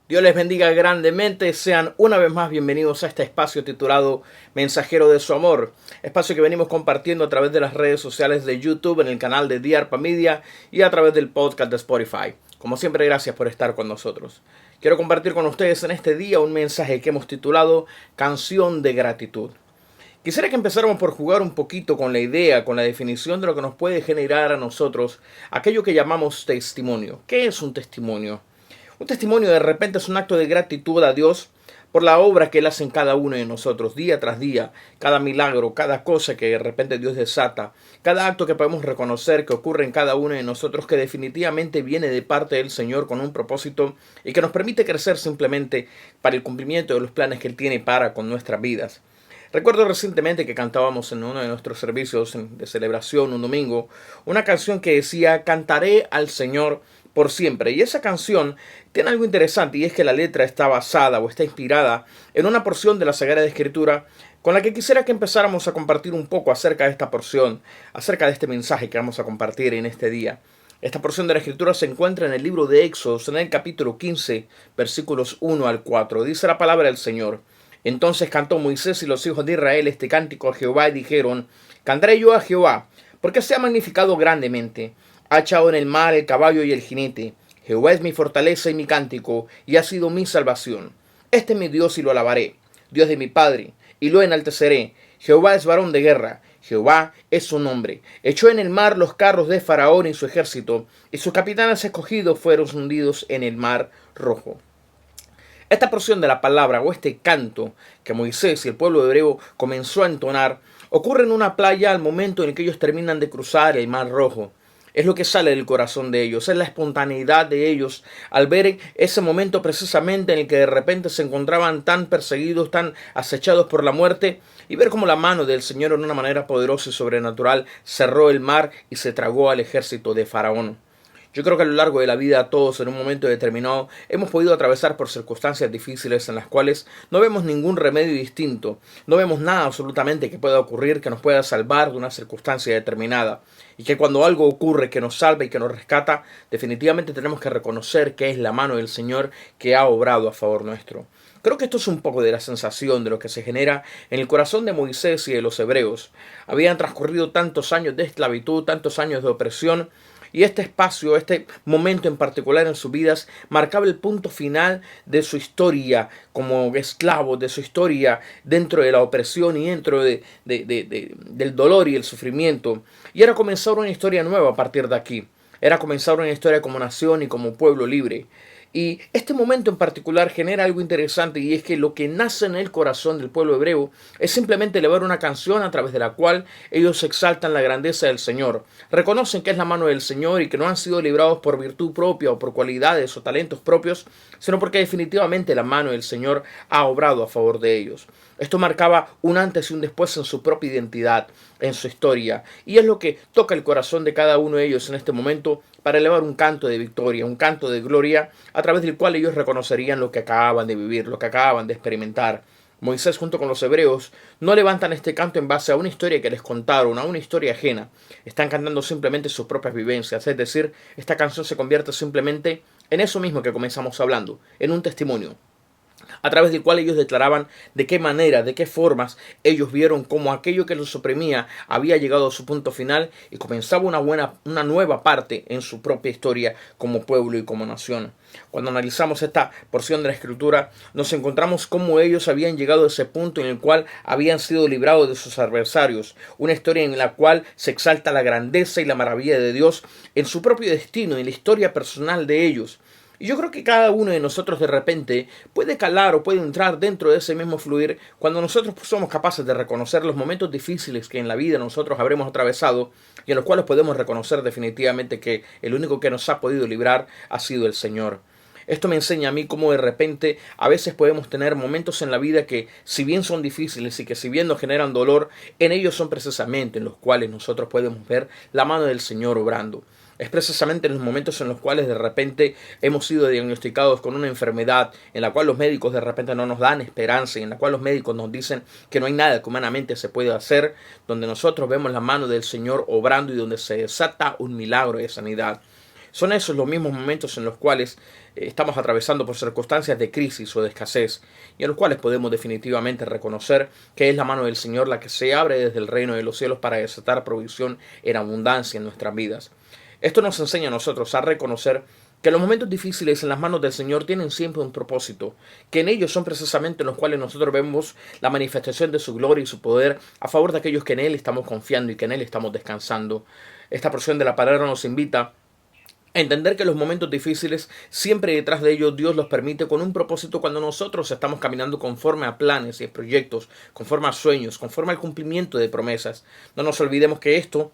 Dios les bendiga grandemente. Sean una vez más bienvenidos a este espacio titulado Mensajero de su Amor. Espacio que venimos compartiendo a través de las redes sociales de YouTube, en el canal de Diarpa Media y a través del podcast de Spotify. Como siempre, gracias por estar con nosotros. Quiero compartir con ustedes en este día un mensaje que hemos titulado Canción de Gratitud. Quisiera que empezáramos por jugar un poquito con la idea, con la definición de lo que nos puede generar a nosotros aquello que llamamos testimonio. ¿Qué es un testimonio? Un testimonio de repente es un acto de gratitud a Dios por la obra que Él hace en cada uno de nosotros, día tras día, cada milagro, cada cosa que de repente Dios desata, cada acto que podemos reconocer que ocurre en cada uno de nosotros que definitivamente viene de parte del Señor con un propósito y que nos permite crecer simplemente para el cumplimiento de los planes que Él tiene para con nuestras vidas. Recuerdo recientemente que cantábamos en uno de nuestros servicios de celebración un domingo una canción que decía cantaré al Señor por siempre. Y esa canción tiene algo interesante y es que la letra está basada o está inspirada en una porción de la Sagrada Escritura con la que quisiera que empezáramos a compartir un poco acerca de esta porción, acerca de este mensaje que vamos a compartir en este día. Esta porción de la Escritura se encuentra en el libro de Éxodo, en el capítulo 15, versículos 1 al 4. Dice la palabra del Señor. Entonces cantó Moisés y los hijos de Israel este cántico a Jehová y dijeron, cantaré yo a Jehová, porque se ha magnificado grandemente. Ha echado en el mar el caballo y el jinete. Jehová es mi fortaleza y mi cántico, y ha sido mi salvación. Este es mi Dios y lo alabaré, Dios de mi Padre, y lo enalteceré. Jehová es varón de guerra, Jehová es su nombre. Echó en el mar los carros de Faraón y su ejército, y sus capitanes escogidos fueron hundidos en el mar rojo. Esta porción de la palabra o este canto que Moisés y el pueblo hebreo comenzó a entonar ocurre en una playa al momento en el que ellos terminan de cruzar el mar rojo. Es lo que sale del corazón de ellos, es la espontaneidad de ellos al ver ese momento precisamente en el que de repente se encontraban tan perseguidos, tan acechados por la muerte, y ver cómo la mano del Señor en una manera poderosa y sobrenatural cerró el mar y se tragó al ejército de Faraón. Yo creo que a lo largo de la vida todos en un momento determinado hemos podido atravesar por circunstancias difíciles en las cuales no vemos ningún remedio distinto, no vemos nada absolutamente que pueda ocurrir que nos pueda salvar de una circunstancia determinada y que cuando algo ocurre que nos salva y que nos rescata, definitivamente tenemos que reconocer que es la mano del Señor que ha obrado a favor nuestro. Creo que esto es un poco de la sensación de lo que se genera en el corazón de Moisés y de los hebreos. Habían transcurrido tantos años de esclavitud, tantos años de opresión, y este espacio, este momento en particular en sus vidas, marcaba el punto final de su historia como esclavos, de su historia dentro de la opresión y dentro del dolor y el sufrimiento. Y era comenzar una historia nueva a partir de aquí. Era comenzar una historia como nación y como pueblo libre. Y este momento en particular genera algo interesante y es que lo que nace en el corazón del pueblo hebreo es simplemente elevar una canción a través de la cual ellos exaltan la grandeza del Señor. Reconocen que es la mano del Señor y que no han sido librados por virtud propia o por cualidades o talentos propios, sino porque definitivamente la mano del Señor ha obrado a favor de ellos. Esto marcaba un antes y un después en su propia identidad, en su historia. Y es lo que toca el corazón de cada uno de ellos en este momento para elevar un canto de victoria, un canto de gloria, a través del cual ellos reconocerían lo que acababan de vivir, lo que acababan de experimentar. Moisés junto con los hebreos no levantan este canto en base a una historia que les contaron, a una historia ajena. Están cantando simplemente sus propias vivencias, es decir, esta canción se convierte simplemente en eso mismo que comenzamos hablando, en un testimonio, a través del cual ellos declaraban de qué manera, de qué formas ellos vieron cómo aquello que los oprimía había llegado a su punto final y comenzaba una nueva parte en su propia historia como pueblo y como nación. Cuando analizamos esta porción de la Escritura, nos encontramos cómo ellos habían llegado a ese punto en el cual habían sido librados de sus adversarios, una historia en la cual se exalta la grandeza y la maravilla de Dios en su propio destino, en la historia personal de ellos. Y yo creo que cada uno de nosotros de repente puede calar o puede entrar dentro de ese mismo fluir cuando nosotros somos capaces de reconocer los momentos difíciles que en la vida nosotros habremos atravesado y en los cuales podemos reconocer definitivamente que el único que nos ha podido librar ha sido el Señor. Esto me enseña a mí cómo de repente a veces podemos tener momentos en la vida que si bien son difíciles y que si bien nos generan dolor, en ellos son precisamente en los cuales nosotros podemos ver la mano del Señor obrando. Es precisamente en los momentos en los cuales de repente hemos sido diagnosticados con una enfermedad en la cual los médicos de repente no nos dan esperanza y en la cual los médicos nos dicen que no hay nada que humanamente se pueda hacer, donde nosotros vemos la mano del Señor obrando y donde se desata un milagro de sanidad. Son esos los mismos momentos en los cuales estamos atravesando por circunstancias de crisis o de escasez, y en los cuales podemos definitivamente reconocer que es la mano del Señor la que se abre desde el reino de los cielos para desatar provisión en abundancia en nuestras vidas. Esto nos enseña a nosotros a reconocer que los momentos difíciles en las manos del Señor tienen siempre un propósito, que en ellos son precisamente en los cuales nosotros vemos la manifestación de su gloria y su poder a favor de aquellos que en Él estamos confiando y que en Él estamos descansando. Esta porción de la palabra nos invita a entender que los momentos difíciles, siempre detrás de ellos, Dios los permite con un propósito cuando nosotros estamos caminando conforme a planes y proyectos, conforme a sueños, conforme al cumplimiento de promesas. No nos olvidemos que esto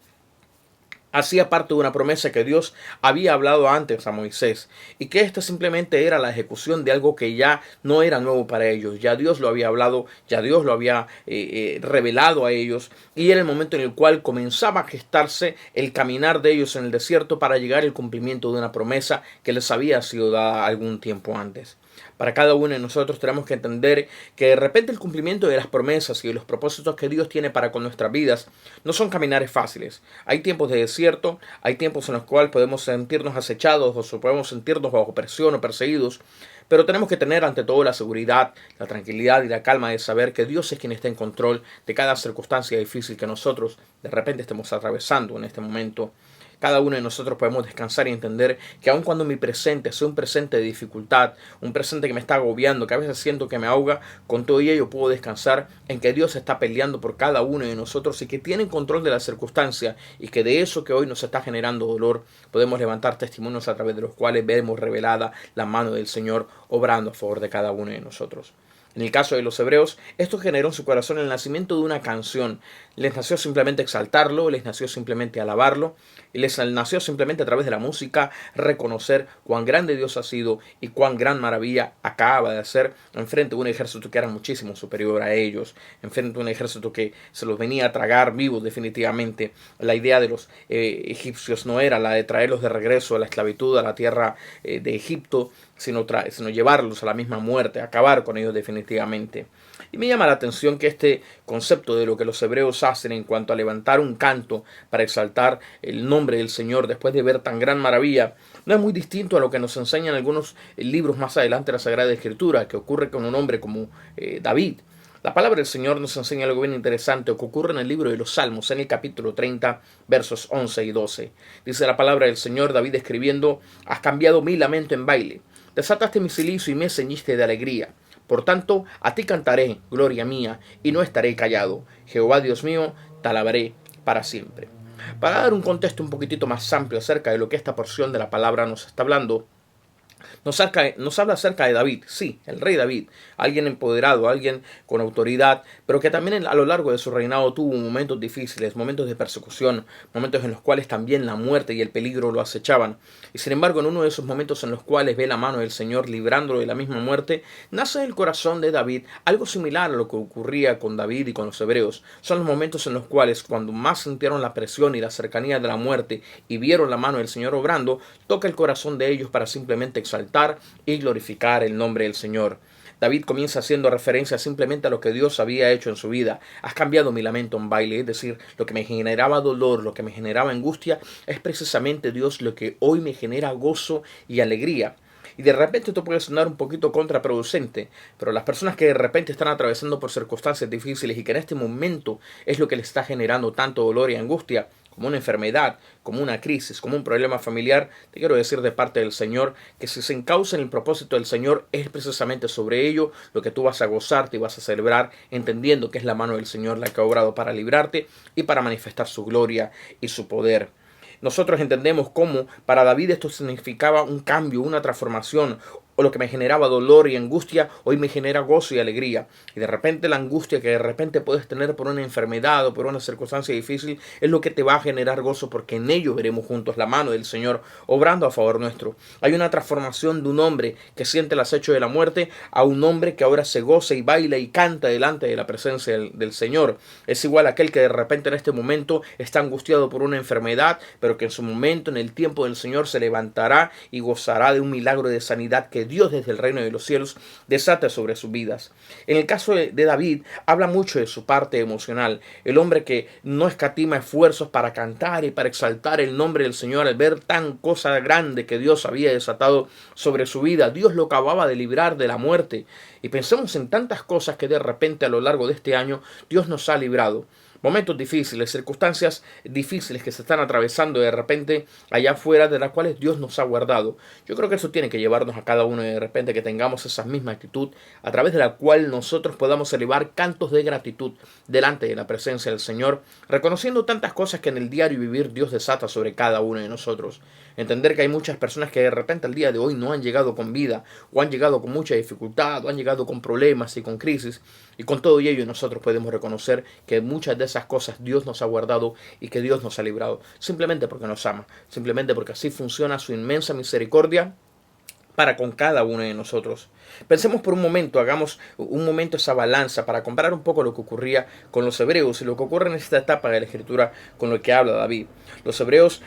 hacía parte de una promesa que Dios había hablado antes a Moisés, y que esta simplemente era la ejecución de algo que ya no era nuevo para ellos. Ya Dios lo había hablado, ya Dios lo había revelado a ellos, y era el momento en el cual comenzaba a gestarse el caminar de ellos en el desierto para llegar al cumplimiento de una promesa que les había sido dada algún tiempo antes. Para cada uno de nosotros tenemos que entender que de repente el cumplimiento de las promesas y de los propósitos que Dios tiene para con nuestras vidas no son caminares fáciles. Hay tiempos de desierto, hay tiempos en los cuales podemos sentirnos acechados o podemos sentirnos bajo presión o perseguidos, pero tenemos que tener ante todo la seguridad, la tranquilidad y la calma de saber que Dios es quien está en control de cada circunstancia difícil que nosotros de repente estemos atravesando en este momento. Cada uno de nosotros podemos descansar y entender que aun cuando mi presente sea un presente de dificultad, un presente que me está agobiando, que a veces siento que me ahoga, con todo ello puedo descansar en que Dios está peleando por cada uno de nosotros y que tiene control de la circunstancia, y que de eso que hoy nos está generando dolor podemos levantar testimonios a través de los cuales vemos revelada la mano del Señor obrando a favor de cada uno de nosotros. En el caso de los hebreos, esto generó en su corazón el nacimiento de una canción. Les nació simplemente exaltarlo, les nació simplemente alabarlo, y les nació simplemente a través de la música reconocer cuán grande Dios ha sido y cuán gran maravilla acaba de hacer enfrente de un ejército que era muchísimo superior a ellos, enfrente de un ejército que se los venía a tragar vivos definitivamente. La idea de los egipcios no era la de traerlos de regreso a la esclavitud, a la tierra de Egipto, sino llevarlos a la misma muerte, acabar con ellos definitivamente. Y me llama la atención que este concepto de lo que los hebreos hacen en cuanto a levantar un canto para exaltar el nombre del Señor después de ver tan gran maravilla, no es muy distinto a lo que nos enseñan algunos libros más adelante de la Sagrada Escritura, que ocurre con un hombre como David. La palabra del Señor nos enseña algo bien interesante que ocurre en el libro de los Salmos, en el capítulo 30, versos 11 y 12. Dice la palabra del Señor, David escribiendo: has cambiado mi lamento en baile, desataste mi cilicio y me ceñiste de alegría. Por tanto, a ti cantaré, gloria mía, y no estaré callado. Jehová Dios mío, te alabaré para siempre. Para dar un contexto un poquitito más amplio acerca de lo que esta porción de la palabra nos está hablando, nos habla acerca de David, sí, el rey David, alguien empoderado, alguien con autoridad, pero que también a lo largo de su reinado tuvo momentos difíciles, momentos de persecución, momentos en los cuales también la muerte y el peligro lo acechaban. Y sin embargo, en uno de esos momentos en los cuales ve la mano del Señor librándolo de la misma muerte, nace en el corazón de David algo similar a lo que ocurría con David y con los hebreos. Son los momentos en los cuales, cuando más sintieron la presión y la cercanía de la muerte y vieron la mano del Señor obrando, toca el corazón de ellos para simplemente exaltar y glorificar el nombre del Señor. David comienza haciendo referencia simplemente a lo que Dios había hecho en su vida. Has cambiado mi lamento en baile, es decir, lo que me generaba dolor, lo que me generaba angustia, es precisamente Dios lo que hoy me genera gozo y alegría. Y de repente esto puede sonar un poquito contraproducente, pero las personas que de repente están atravesando por circunstancias difíciles y que en este momento es lo que les está generando tanto dolor y angustia, como una enfermedad, como una crisis, como un problema familiar, te quiero decir de parte del Señor que si se encausa en el propósito del Señor, es precisamente sobre ello lo que tú vas a gozarte y vas a celebrar, entendiendo que es la mano del Señor la que ha obrado para librarte y para manifestar su gloria y su poder. Nosotros entendemos cómo para David esto significaba un cambio, una transformación, o lo que me generaba dolor y angustia, hoy me genera gozo y alegría. Y de repente la angustia que de repente puedes tener por una enfermedad o por una circunstancia difícil es lo que te va a generar gozo, porque en ello veremos juntos la mano del Señor obrando a favor nuestro. Hay una transformación de un hombre que siente el acecho de la muerte a un hombre que ahora se goza y baila y canta delante de la presencia del Señor. Es igual a aquel que de repente en este momento está angustiado por una enfermedad, pero que en su momento, en el tiempo del Señor, se levantará y gozará de un milagro de sanidad que que Dios desde el reino de los cielos desata sobre sus vidas. En el caso de David, habla mucho de su parte emocional. El hombre que no escatima esfuerzos para cantar y para exaltar el nombre del Señor al ver tan cosa grande que Dios había desatado sobre su vida. Dios lo acababa de librar de la muerte. Y pensemos en tantas cosas que de repente a lo largo de este año Dios nos ha librado. Momentos difíciles, circunstancias difíciles que se están atravesando de repente allá afuera, de las cuales Dios nos ha guardado. Yo creo que eso tiene que llevarnos a cada uno de repente que tengamos esa misma actitud, a través de la cual nosotros podamos elevar cantos de gratitud delante de la presencia del Señor, reconociendo tantas cosas que en el diario vivir Dios desata sobre cada uno de nosotros. Entender que hay muchas personas que de repente al día de hoy no han llegado con vida, o han llegado con mucha dificultad, o han llegado con problemas y con crisis, y con todo ello nosotros podemos reconocer que muchas de esas cosas Dios nos ha guardado y que Dios nos ha librado, simplemente porque nos ama, simplemente porque así funciona su inmensa misericordia para con cada uno de nosotros. Pensemos por un momento, hagamos un momento esa balanza para comparar un poco lo que ocurría con los hebreos y lo que ocurre en esta etapa de la escritura con lo que habla David. Los hebreos,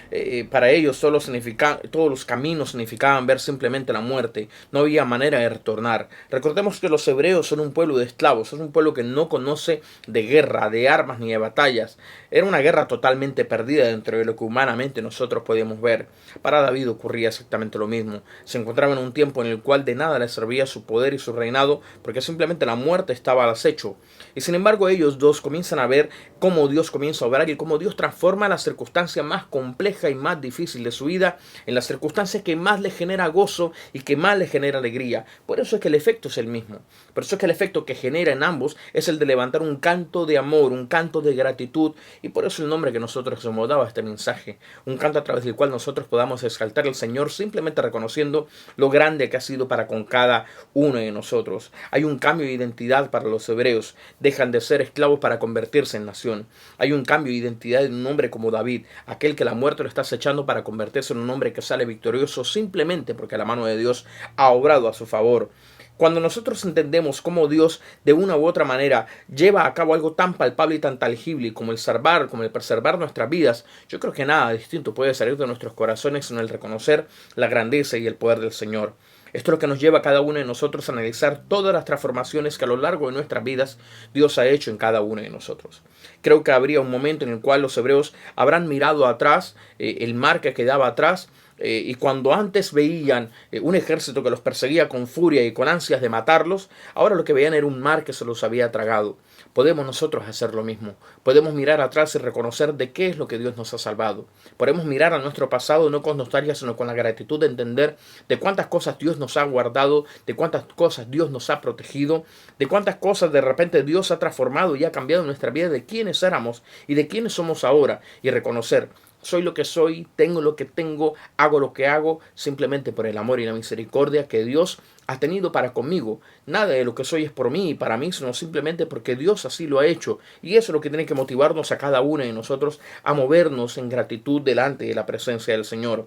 para ellos todos los caminos significaban ver simplemente la muerte. No había manera de retornar. Recordemos que los hebreos son un pueblo de esclavos, es un pueblo que no conoce de guerra, de armas ni de batallas. Era una guerra totalmente perdida dentro de lo que humanamente nosotros podemos ver. Para David ocurría exactamente lo mismo. Se encontraba en un tiempo en el cual de nada le servía su poder y su reinado, porque simplemente la muerte estaba al acecho. Y sin embargo ellos dos comienzan a ver cómo Dios comienza a obrar y cómo Dios transforma la circunstancia más compleja y más difícil de su vida en las circunstancias que más le genera gozo y que más le genera alegría. Por eso es que el efecto es el mismo. Por eso es que el efecto que genera en ambos es el de levantar un canto de amor, un canto de gratitud, y por eso el nombre que nosotros hemos dado a este mensaje, un canto a través del cual nosotros podamos exaltar al Señor simplemente reconociendo lo grande que ha sido para con cada uno de nosotros. Hay un cambio de identidad para los hebreos. Dejan de ser esclavos para convertirse en nación. Hay un cambio de identidad en un hombre como David, aquel que la muerte lo está acechando para convertirse en un hombre que sale victorioso simplemente porque la mano de Dios ha obrado a su favor. Cuando nosotros entendemos cómo Dios de una u otra manera lleva a cabo algo tan palpable y tan tangible como el preservar nuestras vidas, yo creo que nada distinto puede salir de nuestros corazones sino el reconocer la grandeza y el poder del Señor. Esto es lo que nos lleva a cada uno de nosotros a analizar todas las transformaciones que a lo largo de nuestras vidas Dios ha hecho en cada uno de nosotros. Creo que habría un momento en el cual los hebreos habrán mirado atrás, el mar que quedaba atrás, y cuando antes veían un ejército que los perseguía con furia y con ansias de matarlos, ahora lo que veían era un mar que se los había tragado. Podemos nosotros hacer lo mismo. Podemos mirar atrás y reconocer de qué es lo que Dios nos ha salvado. Podemos mirar a nuestro pasado no con nostalgia, sino con la gratitud de entender de cuántas cosas Dios nos ha guardado, de cuántas cosas Dios nos ha protegido, de cuántas cosas de repente Dios ha transformado y ha cambiado nuestra vida, de quiénes éramos y de quiénes somos ahora, y reconocer: soy lo que soy, tengo lo que tengo, hago lo que hago, simplemente por el amor y la misericordia que Dios ha tenido para conmigo. Nada de lo que soy es por mí y para mí, sino simplemente porque Dios así lo ha hecho. Y eso es lo que tiene que motivarnos a cada uno de nosotros a movernos en gratitud delante de la presencia del Señor.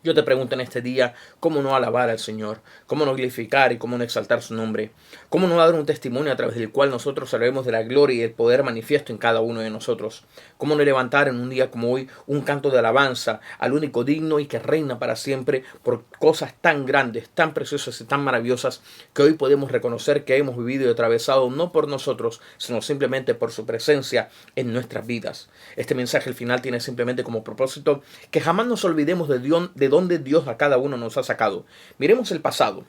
Yo te pregunto en este día, ¿cómo no alabar al Señor? ¿Cómo no glorificar y cómo no exaltar su nombre? ¿Cómo no dar un testimonio a través del cual nosotros sabemos de la gloria y el poder manifiesto en cada uno de nosotros? ¿Cómo no levantar en un día como hoy un canto de alabanza al único digno y que reina para siempre por cosas tan grandes, tan preciosas y tan maravillosas que hoy podemos reconocer que hemos vivido y atravesado no por nosotros, sino simplemente por su presencia en nuestras vidas? Este mensaje al final tiene simplemente como propósito que jamás nos olvidemos de dónde Dios a cada uno nos ha sacado. Miremos el pasado.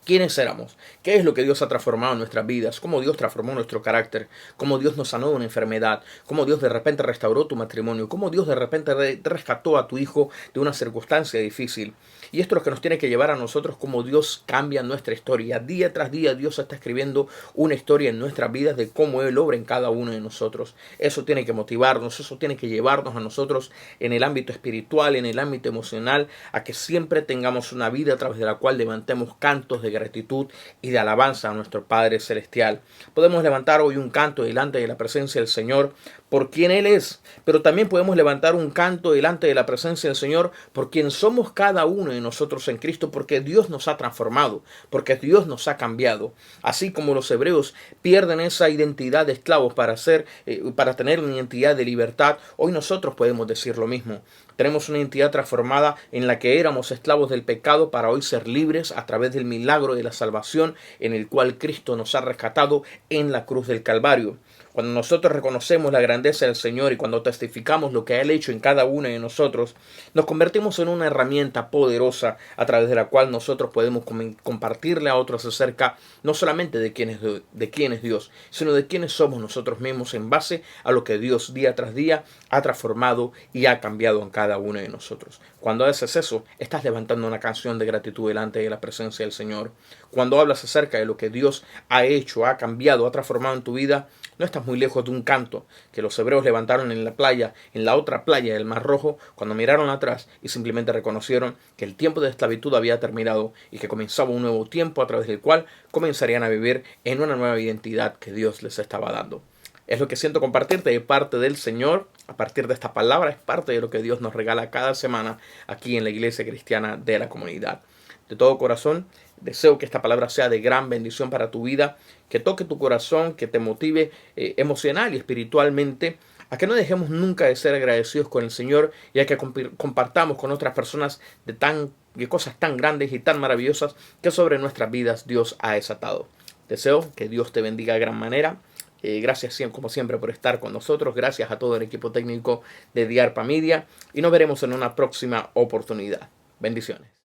¿Quiénes éramos? ¿Qué es lo que Dios ha transformado en nuestras vidas? ¿Cómo Dios transformó nuestro carácter? ¿Cómo Dios nos sanó de una enfermedad? ¿Cómo Dios de repente restauró tu matrimonio? ¿Cómo Dios de repente rescató a tu hijo de una circunstancia difícil? Y esto es lo que nos tiene que llevar a nosotros, cómo Dios cambia nuestra historia. Día tras día Dios está escribiendo una historia en nuestras vidas de cómo Él obra en cada uno de nosotros. Eso tiene que motivarnos, eso tiene que llevarnos a nosotros en el ámbito espiritual, en el ámbito emocional, a que siempre tengamos una vida a través de la cual levantemos cantos de gratitud y de alabanza a nuestro Padre Celestial. Podemos levantar hoy un canto delante de la presencia del Señor por quien Él es, pero también podemos levantar un canto delante de la presencia del Señor por quien somos cada uno de nosotros en Cristo, porque Dios nos ha transformado, porque Dios nos ha cambiado. Así como los hebreos pierden esa identidad de esclavos para tener una identidad de libertad, hoy nosotros podemos decir lo mismo. Tenemos una identidad transformada en la que éramos esclavos del pecado para hoy ser libres a través del milagro de la salvación en el cual Cristo nos ha rescatado en la cruz del Calvario. Cuando nosotros reconocemos la grandeza del Señor y cuando testificamos lo que Él ha hecho en cada uno de nosotros, nos convertimos en una herramienta poderosa a través de la cual nosotros podemos compartirle a otros acerca no solamente de quién es Dios, sino de quiénes somos nosotros mismos en base a lo que Dios día tras día ha transformado y ha cambiado en cada uno de nosotros. Cuando haces eso, estás levantando una canción de gratitud delante de la presencia del Señor. Cuando hablas acerca de lo que Dios ha hecho, ha cambiado, ha transformado en tu vida, no estás muy lejos de un canto que los hebreos levantaron en la playa, en la otra playa del Mar Rojo, cuando miraron atrás y simplemente reconocieron que el tiempo de esclavitud había terminado y que comenzaba un nuevo tiempo a través del cual comenzarían a vivir en una nueva identidad que Dios les estaba dando. Es lo que siento compartirte de parte del Señor. A partir de esta palabra es parte de lo que Dios nos regala cada semana aquí en la Iglesia Cristiana de la Comunidad. De todo corazón, deseo que esta palabra sea de gran bendición para tu vida, que toque tu corazón, que te motive emocional y espiritualmente, a que no dejemos nunca de ser agradecidos con el Señor y a que compartamos con otras personas de cosas tan grandes y tan maravillosas que sobre nuestras vidas Dios ha desatado. Deseo que Dios te bendiga de gran manera. Gracias como siempre por estar con nosotros. Gracias a todo el equipo técnico de Diarpa Media y nos veremos en una próxima oportunidad. Bendiciones.